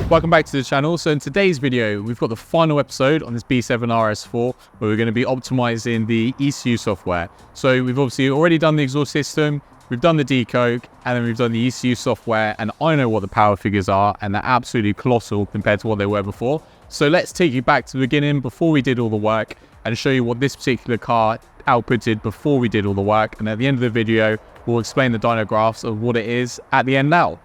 Welcome back to the channel. So in today's video, we've got the final episode on this B7 RS4 where we're going to be optimizing the ECU software. So we've obviously already done the exhaust system, we've done the decoke, and then we've done the ECU software, and I know what the power figures are, and they're absolutely colossal compared to what they were before. So let's take you back to the beginning before we did all the work and show you what this particular car outputted before we did all the work. And at the end of the video, we'll explain the dyno graphs of what it is at the end now.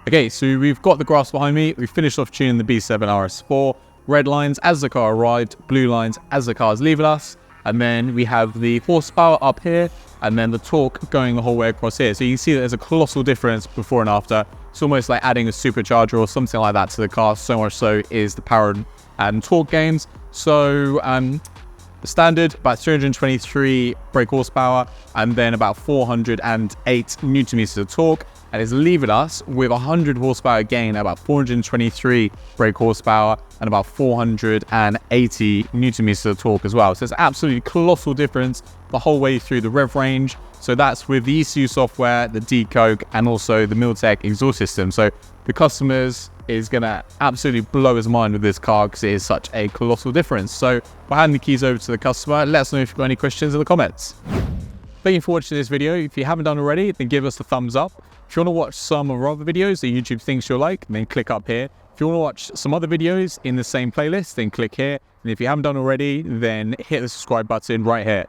Okay, so we've got the graphs behind me. We've finished off tuning the B7 RS4. Red lines as the car arrived, blue lines as the car's leaving us. And then we have the horsepower up here, and then the torque going the whole way across here. So you can see that there's a colossal difference before and after. It's almost like adding a supercharger or something like that to the car. So much so is the power and torque gains. So the standard, about 323 brake horsepower, and then about 408 newton meters of torque. And it's leaving us with 100 horsepower gain, about 423 brake horsepower, and about 480 newton meters of torque as well. So it's absolutely colossal difference the whole way through the rev range. So that's with the ECU software, the decoke, and also the Milltek exhaust system. So the customers is going to absolutely blow his mind with this car because it is such a colossal difference. So we'll hand the keys over to the customer. Let us know if you've got any questions in the comments. Thank you for watching this video. If you haven't done already, then give us a thumbs up. If you want to watch some of our other videos that YouTube thinks you'll like, then click up here. If you want to watch some other videos in the same playlist, then click here. And if you haven't done already, then hit the subscribe button right here.